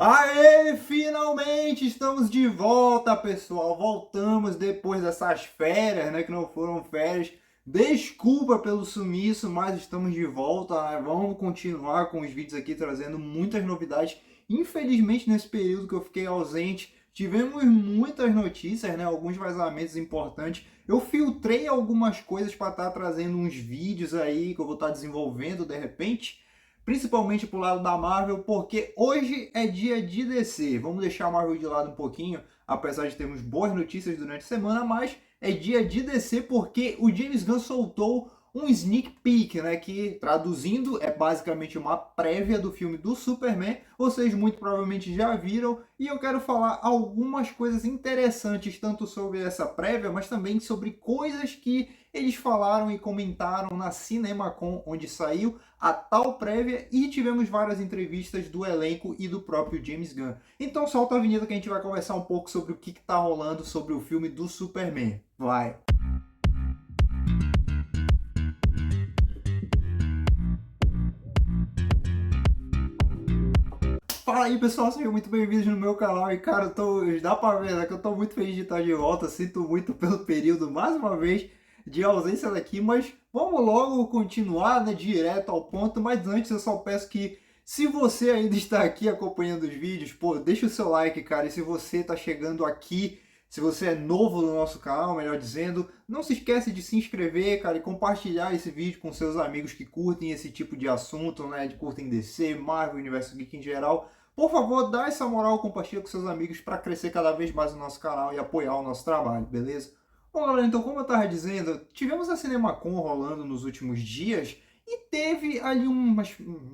Aê, finalmente estamos de volta, pessoal. Voltamos depois dessas férias, né, que não foram férias. Desculpa pelo sumiço, mas estamos de volta, né? Vamos continuar com os vídeos aqui trazendo muitas novidades. Infelizmente, nesse período que eu fiquei ausente, tivemos muitas notícias, né, alguns vazamentos importantes. Eu filtrei algumas coisas para estar trazendo uns vídeos aí que eu vou estar desenvolvendo de repente, principalmente pro lado da Marvel, porque hoje é dia de DC. Vamos deixar a Marvel de lado um pouquinho, apesar de termos boas notícias durante a semana, mas é dia de DC porque o James Gunn soltou um sneak peek, né, que traduzindo é basicamente uma prévia do filme do Superman. Vocês muito provavelmente já viram e eu quero falar algumas coisas interessantes tanto sobre essa prévia, mas também sobre coisas que eles falaram e comentaram na CinemaCon, onde saiu a tal prévia, e tivemos várias entrevistas do elenco e do próprio James Gunn. Então solta a vinheta que a gente vai conversar um pouco sobre o que está rolando sobre o filme do Superman. Vai! Fala aí, pessoal, sejam muito bem-vindos no meu canal. E cara, dá pra ver, né, que eu tô muito feliz de estar de volta. Sinto muito pelo período, mais uma vez, de ausência daqui, mas vamos logo continuar, né, direto ao ponto. Mas antes eu só peço que, se você ainda está aqui acompanhando os vídeos, pô, deixa o seu like, cara. E se você está chegando aqui, se você é novo no nosso canal, melhor dizendo, não se esquece de se inscrever, cara, e compartilhar esse vídeo com seus amigos que curtem esse tipo de assunto, né, de curtem DC, Marvel, Universo Geek em geral. Por favor, dá essa moral, compartilha com seus amigos para crescer cada vez mais o nosso canal e apoiar o nosso trabalho, beleza? Bom, galera, então como eu estava dizendo, tivemos a CinemaCon rolando nos últimos dias e teve ali uma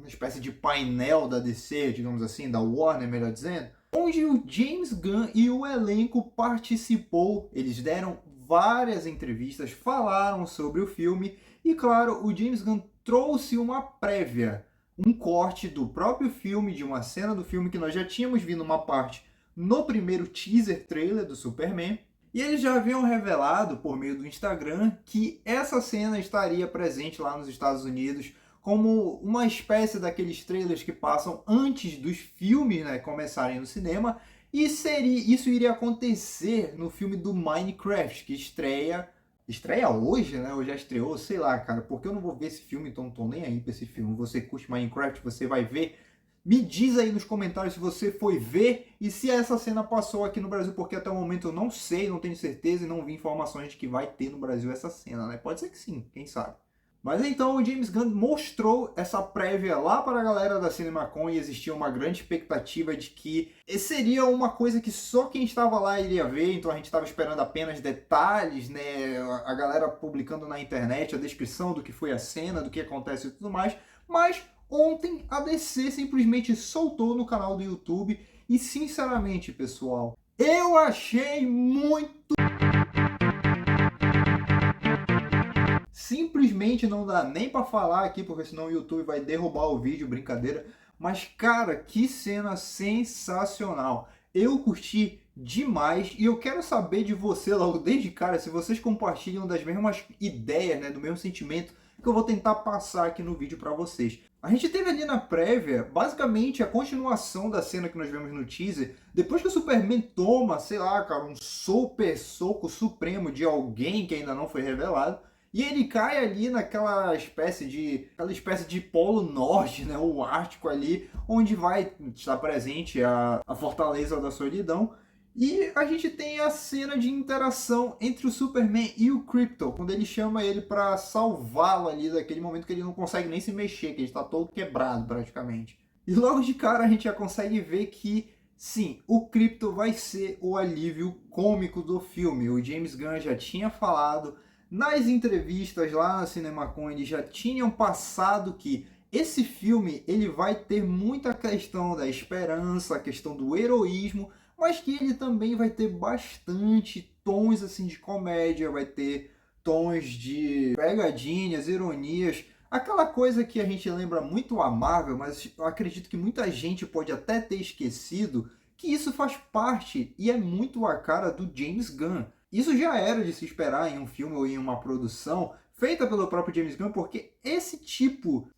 espécie de painel da DC, digamos assim, da Warner, melhor dizendo, onde o James Gunn e o elenco participou. Eles deram várias entrevistas, falaram sobre o filme e, claro, o James Gunn trouxe uma prévia, um corte do próprio filme, de uma cena do filme que nós já tínhamos visto uma parte no primeiro teaser trailer do Superman. E eles já haviam revelado por meio do Instagram que essa cena estaria presente lá nos Estados Unidos como uma espécie daqueles trailers que passam antes dos filmes, né, começarem no cinema. E isso iria acontecer no filme do Minecraft, que estreia hoje, né? Ou já estreou, sei lá, cara, porque eu não vou ver esse filme, então não tô nem aí pra esse filme. Você curte Minecraft, você vai ver. Me diz aí nos comentários se você foi ver e se essa cena passou aqui no Brasil, porque até o momento eu não sei, não tenho certeza e não vi informações de que vai ter no Brasil essa cena, né? Pode ser que sim, quem sabe. Mas então o James Gunn mostrou essa prévia lá para a galera da CinemaCon e existia uma grande expectativa de que seria uma coisa que só quem estava lá iria ver, então a gente estava esperando apenas detalhes, né? A galera publicando na internet a descrição do que foi a cena, do que acontece e tudo mais, mas ontem a DC simplesmente soltou no canal do YouTube e, sinceramente, pessoal, eu achei muito... Simplesmente não dá nem para falar aqui, porque senão o YouTube vai derrubar o vídeo, brincadeira. Mas, cara, que cena sensacional. Eu curti demais e eu quero saber de você logo desde cara, se vocês compartilham das mesmas ideias, né, do mesmo sentimento que eu vou tentar passar aqui no vídeo para vocês. A gente teve ali na prévia, basicamente, a continuação da cena que nós vemos no teaser, depois que o Superman toma, sei lá, cara, um super soco supremo de alguém que ainda não foi revelado, e ele cai ali aquela espécie de polo norte, né, o ártico ali, onde vai estar presente a Fortaleza da Solidão. E a gente tem a cena de interação entre o Superman e o Krypto, quando ele chama ele para salvá-lo ali daquele momento que ele não consegue nem se mexer, que ele está todo quebrado praticamente. E logo de cara a gente já consegue ver que, sim, o Krypto vai ser o alívio cômico do filme. O James Gunn já tinha falado nas entrevistas lá na CinemaCon, eles já tinham passado que esse filme ele vai ter muita questão da esperança, a questão do heroísmo, mas que ele também vai ter bastante tons assim de comédia, vai ter tons de pegadinhas, ironias, aquela coisa que a gente lembra muito a Marvel, mas eu acredito que muita gente pode até ter esquecido que isso faz parte e é muito a cara do James Gunn. Isso já era de se esperar em um filme ou em uma produção feita pelo próprio James Gunn, porque esse tipo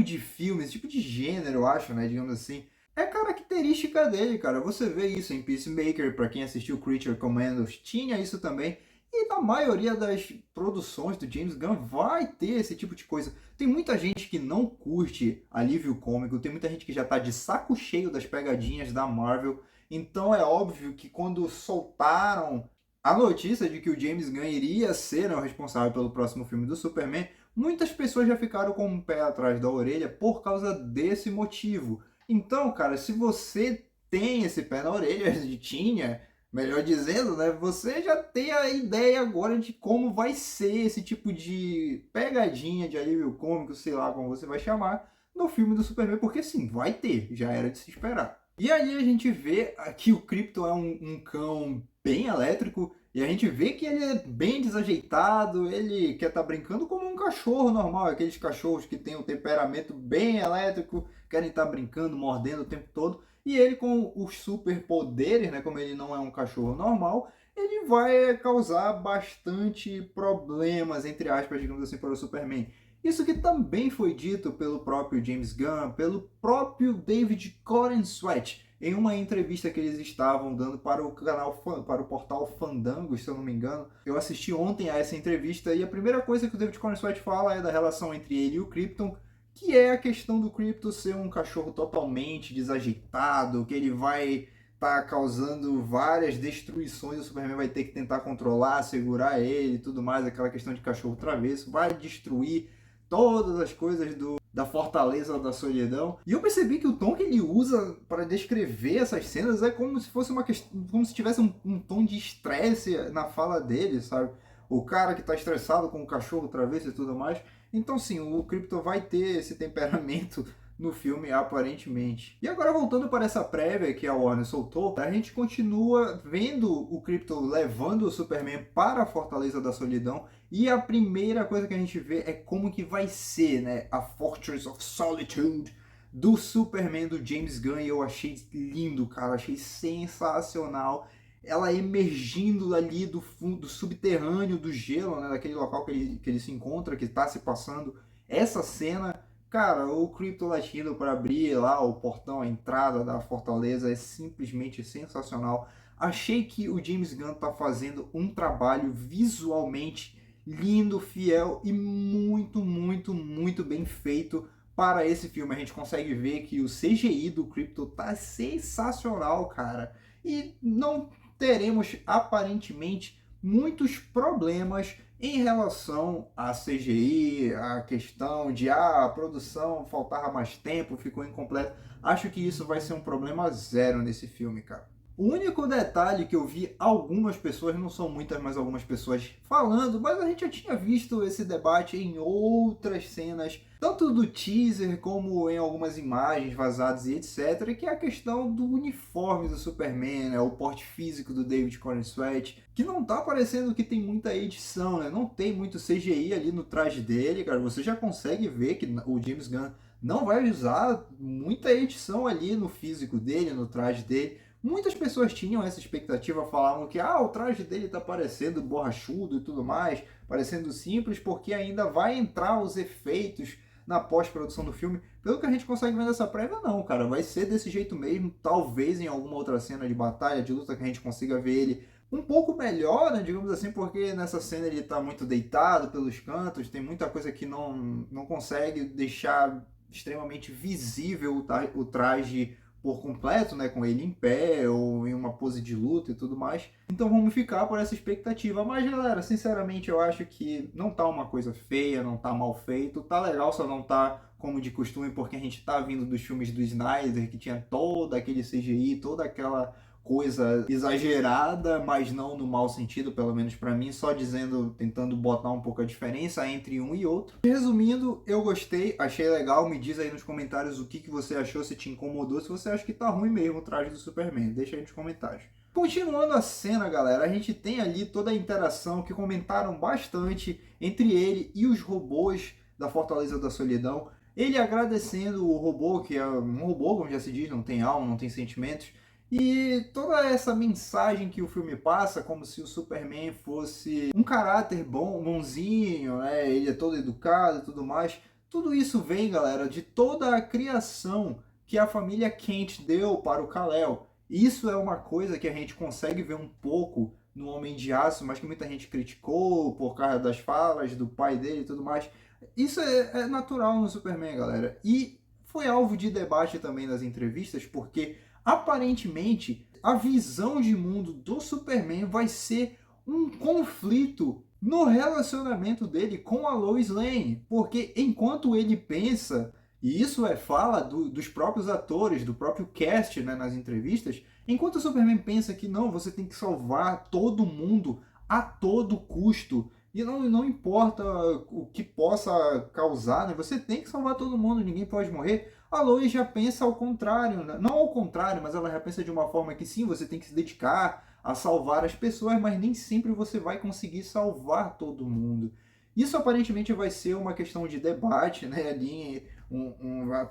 de filme, esse tipo de gênero, eu acho, né, digamos assim, é característica dele, cara. Você vê isso em Peacemaker, pra quem assistiu Creature Commandos, tinha isso também. E na maioria das produções do James Gunn vai ter esse tipo de coisa. Tem muita gente que não curte alívio cômico, tem muita gente que já tá de saco cheio das pegadinhas da Marvel. Então é óbvio que quando soltaram a notícia de que o James Gunn iria ser, né, o responsável pelo próximo filme do Superman, muitas pessoas já ficaram com o pé atrás da orelha por causa desse motivo. Então, cara, se você tem esse pé na orelha, tinha, melhor dizendo, né? Você já tem a ideia agora de como vai ser esse tipo de pegadinha de alívio cômico, sei lá como você vai chamar, no filme do Superman, porque sim, vai ter, já era de se esperar. E aí a gente vê que o Krypton é um cão bem elétrico, e a gente vê que ele é bem desajeitado, ele quer estar brincando como um cachorro normal, aqueles cachorros que têm um temperamento bem elétrico, querem estar brincando, mordendo o tempo todo. E ele com os superpoderes, né, como ele não é um cachorro normal, ele vai causar bastante problemas, entre aspas, digamos assim, para o Superman. Isso que também foi dito pelo próprio James Gunn, pelo próprio David Corenswet, em uma entrevista que eles estavam dando para o canal, para o portal Fandango, se eu não me engano. Eu assisti ontem a essa entrevista e a primeira coisa que o David Corenswet fala é da relação entre ele e o Krypton, que é a questão do Krypton ser um cachorro totalmente desajeitado, que ele vai estar causando várias destruições, o Superman vai ter que tentar controlar, segurar ele e tudo mais, aquela questão de cachorro travesso, vai destruir todas as coisas da Fortaleza da Solidão. E eu percebi que o tom que ele usa para descrever essas cenas é como se fosse uma questão, como se tivesse um tom de estresse na fala dele, sabe? O cara que está estressado com o cachorro travesso e tudo mais. Então sim, o Krypton vai ter esse temperamento no filme, aparentemente. E agora voltando para essa prévia que a Warner soltou, a gente continua vendo o Krypton levando o Superman para a Fortaleza da Solidão, e a primeira coisa que a gente vê é como que vai ser, né, a Fortress of Solitude do Superman do James Gunn, e eu achei lindo, cara, achei sensacional. Ela emergindo ali do fundo, do subterrâneo, do gelo, né, daquele local que ele se encontra, que está se passando essa cena. Cara, o Krypton latindo para abrir lá o portão, a entrada da fortaleza é simplesmente sensacional. Achei que o James Gunn tá fazendo um trabalho visualmente lindo, fiel e muito, muito, muito bem feito para esse filme. A gente consegue ver que o CGI do Krypton tá sensacional, cara. E não teremos aparentemente muitos problemas em relação à CGI, a questão de a produção faltava mais tempo, ficou incompleta. Acho que isso vai ser um problema zero nesse filme, cara. O único detalhe que eu vi algumas pessoas, não são muitas, mas algumas pessoas falando, mas a gente já tinha visto esse debate em outras cenas, tanto do teaser como em algumas imagens vazadas e etc, que é a questão do uniforme do Superman, né, o porte físico do David Corenswet, que não tá parecendo que tem muita edição, né, não tem muito CGI ali no traje dele, cara, você já consegue ver que o James Gunn não vai usar muita edição ali no físico dele, no traje dele. Muitas pessoas tinham essa expectativa, falavam que o traje dele tá parecendo borrachudo e tudo mais, parecendo simples, porque ainda vai entrar os efeitos na pós-produção do filme. Pelo que a gente consegue ver nessa prévia, não, cara, vai ser desse jeito mesmo, talvez em alguma outra cena de batalha, de luta, que a gente consiga ver ele um pouco melhor, né, digamos assim, porque nessa cena ele tá muito deitado pelos cantos, tem muita coisa que não consegue deixar extremamente visível o traje por completo, né, com ele em pé ou em uma pose de luta e tudo mais. Então vamos ficar por essa expectativa. Mas galera, sinceramente eu acho que não tá uma coisa feia, não tá mal feito, tá legal, só não tá como de costume, porque a gente tá vindo dos filmes do Snyder, que tinha todo aquele CGI, toda aquela coisa exagerada, mas não no mau sentido, pelo menos para mim, só dizendo, tentando botar um pouco a diferença entre um e outro. Resumindo, eu gostei, achei legal, me diz aí nos comentários o que você achou, se te incomodou, se você acha que tá ruim mesmo o traje do Superman, deixa aí nos comentários. Continuando a cena, galera, a gente tem ali toda a interação que comentaram bastante entre ele e os robôs da Fortaleza da Solidão. Ele agradecendo o robô, que é um robô, como já se diz, não tem alma, não tem sentimentos, e toda essa mensagem que o filme passa, como se o Superman fosse um caráter bom, bonzinho, né? Ele é todo educado e tudo mais. Tudo isso vem, galera, de toda a criação que a família Kent deu para o Kal-El. Isso é uma coisa que a gente consegue ver um pouco no Homem de Aço, mas que muita gente criticou por causa das falas do pai dele e tudo mais. Isso é natural no Superman, galera. E foi alvo de debate também nas entrevistas, porque aparentemente a visão de mundo do Superman vai ser um conflito no relacionamento dele com a Lois Lane. Porque enquanto ele pensa, e isso é fala dos próprios atores, do próprio cast, né, nas entrevistas, enquanto o Superman pensa que não, você tem que salvar todo mundo a todo custo, e não importa o que possa causar, né? Você tem que salvar todo mundo, ninguém pode morrer. A Lois já pensa ao contrário, né? Não ao contrário, mas ela já pensa de uma forma que sim, você tem que se dedicar a salvar as pessoas, mas nem sempre você vai conseguir salvar todo mundo. Isso aparentemente vai ser uma questão de debate, né? Ali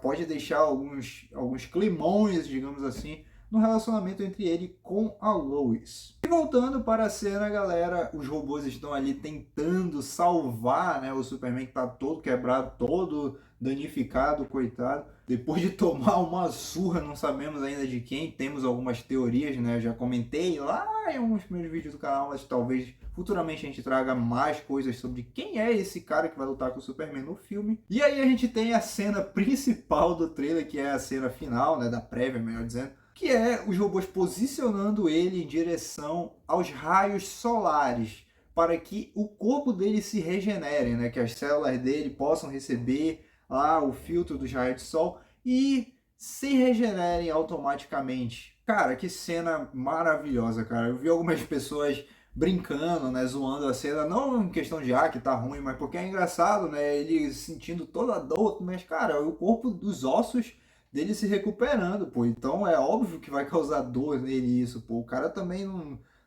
pode deixar alguns climões, digamos assim, no relacionamento entre ele com a Lois. E voltando para a cena, galera, os robôs estão ali tentando salvar, né, o Superman, que está todo quebrado, todo danificado, coitado. Depois de tomar uma surra, não sabemos ainda de quem, temos algumas teorias, né? Eu já comentei lá em alguns primeiros vídeos do canal, mas talvez futuramente a gente traga mais coisas sobre quem é esse cara que vai lutar com o Superman no filme. E aí a gente tem a cena principal do trailer, que é a cena final, né, da prévia, melhor dizendo, que é os robôs posicionando ele em direção aos raios solares, para que o corpo dele se regenere, né? Que as células dele possam receber lá o filtro dos raios de sol e se regenerem automaticamente. Cara, que cena maravilhosa, cara. Eu vi algumas pessoas brincando, né, zoando a cena, não em questão de que tá ruim, mas porque é engraçado, né, ele sentindo toda a dor, mas cara, o corpo dos ossos dele se recuperando, pô. Então é óbvio que vai causar dor nele isso, pô. O cara também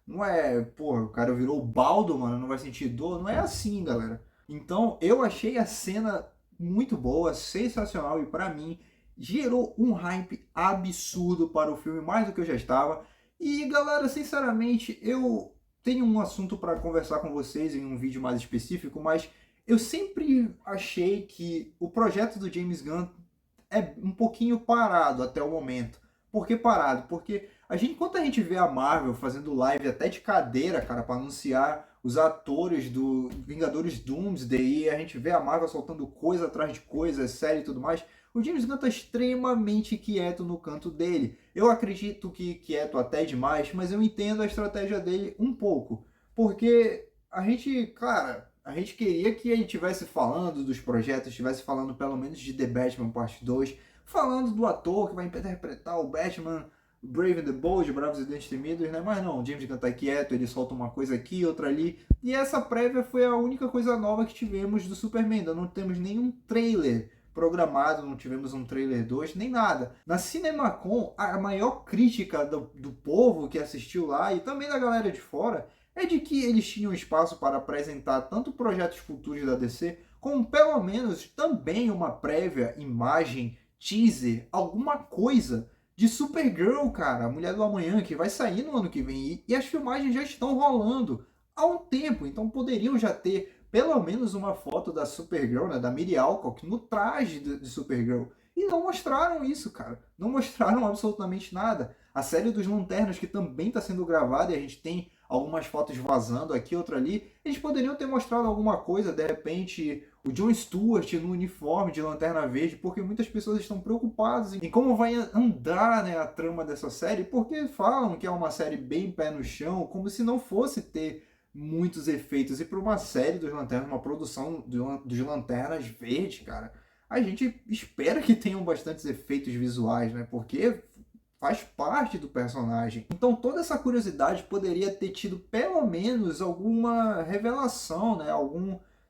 não é, pô, o cara virou o baldo, mano, não vai sentir dor. Não é assim, galera. Então eu achei a cena muito boa, sensacional e pra mim gerou um hype absurdo para o filme, mais do que eu já estava. E galera, sinceramente, eu tenho um assunto para conversar com vocês em um vídeo mais específico, mas eu sempre achei que o projeto do James Gunn é um pouquinho parado até o momento. Por que parado? Porque enquanto a gente vê a Marvel fazendo live até de cadeira, cara, para anunciar os atores do Vingadores Doomsday, e a gente vê a Marvel soltando coisa atrás de coisa, série e tudo mais, o James Gunn tá extremamente quieto no canto dele. Eu acredito que quieto até demais, mas eu entendo a estratégia dele um pouco. Porque a gente, cara, a gente queria que ele estivesse falando dos projetos, estivesse falando pelo menos de The Batman Parte 2, falando do ator que vai interpretar o Batman Brave and the Bold, Bravos e Destemidos, né? Mas não, o James Gunn tá quieto, ele solta uma coisa aqui, outra ali. E essa prévia foi a única coisa nova que tivemos do Superman. Ainda não temos nenhum trailer programado, não tivemos um trailer 2, nem nada. Na CinemaCon, a maior crítica do povo que assistiu lá e também da galera de fora é de que eles tinham espaço para apresentar tanto projetos futuros da DC, como pelo menos também uma prévia, imagem, teaser, alguma coisa de Supergirl, cara, a Mulher do Amanhã, que vai sair no ano que vem. E as filmagens já estão rolando há um tempo, então poderiam já ter pelo menos uma foto da Supergirl, né, da Miri Alcock, no traje de Supergirl. E não mostraram isso, cara. Não mostraram absolutamente nada. A série dos Lanternas, que também está sendo gravada, e a gente tem algumas fotos vazando aqui, outra ali. Eles poderiam ter mostrado alguma coisa, de repente, o Jon Stewart no uniforme de Lanterna Verde, porque muitas pessoas estão preocupadas em como vai andar, né, a trama dessa série, porque falam que é uma série bem pé no chão, como se não fosse ter muitos efeitos. E para uma série dos Lanternas, uma produção dos Lanternas Verde, cara, a gente espera que tenham bastantes efeitos visuais, né? Porque faz parte do personagem. Então toda essa curiosidade poderia ter tido pelo menos alguma revelação, né?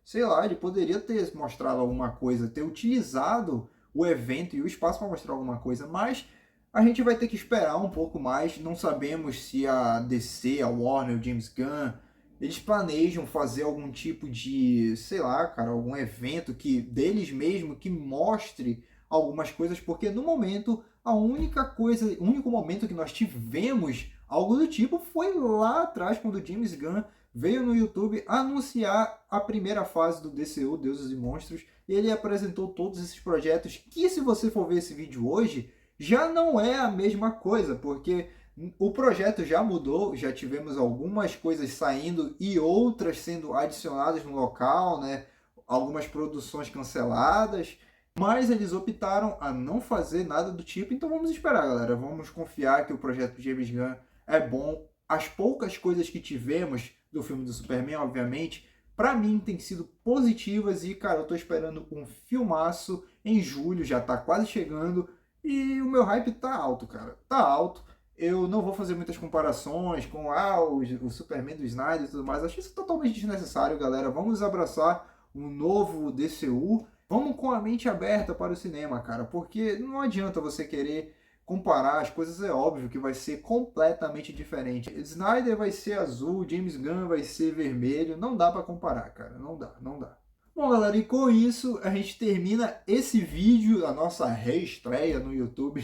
Sei lá, ele poderia ter mostrado alguma coisa, ter utilizado o evento e o espaço para mostrar alguma coisa, mas a gente vai ter que esperar um pouco mais. Não sabemos se a DC, a Warner, o James Gunn, eles planejam fazer algum tipo de, sei lá, cara, algum evento que deles mesmo que mostre algumas coisas, porque no momento a única coisa, o único momento que nós tivemos algo do tipo foi lá atrás, quando o James Gunn veio no YouTube anunciar a primeira fase do DCU, Deuses e Monstros, e ele apresentou todos esses projetos que, se você for ver esse vídeo hoje, já não é a mesma coisa, porque o projeto já mudou, já tivemos algumas coisas saindo e outras sendo adicionadas no local, né? Algumas produções canceladas, mas eles optaram a não fazer nada do tipo, então vamos esperar, galera. Vamos confiar que o projeto de James Gunn é bom. As poucas coisas que tivemos do filme do Superman, obviamente, pra mim tem sido positivas e, cara, eu tô esperando um filmaço em julho, já tá quase chegando e o meu hype tá alto, cara. Tá alto. Eu não vou fazer muitas comparações com o Superman do Snyder e tudo mais. Acho isso totalmente desnecessário, galera. Vamos abraçar um novo DCU. Vamos com a mente aberta para o cinema, cara, porque não adianta você querer comparar as coisas, é óbvio que vai ser completamente diferente. Snyder vai ser azul, James Gunn vai ser vermelho, não dá para comparar, cara, não dá, não dá. Bom, galera, e com isso a gente termina esse vídeo, a nossa reestreia no YouTube.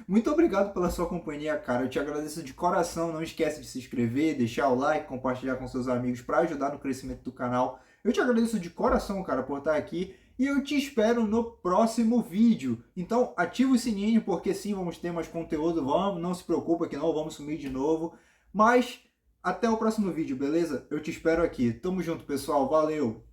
Muito obrigado pela sua companhia, cara. Eu te agradeço de coração. Não esquece de se inscrever, deixar o like, compartilhar com seus amigos para ajudar no crescimento do canal. Eu te agradeço de coração, cara, por estar aqui. E eu te espero no próximo vídeo. Então ativa o sininho, porque sim, vamos ter mais conteúdo. Vamos, não se preocupa que não vamos sumir de novo. Mas até o próximo vídeo, beleza? Eu te espero aqui. Tamo junto, pessoal. Valeu!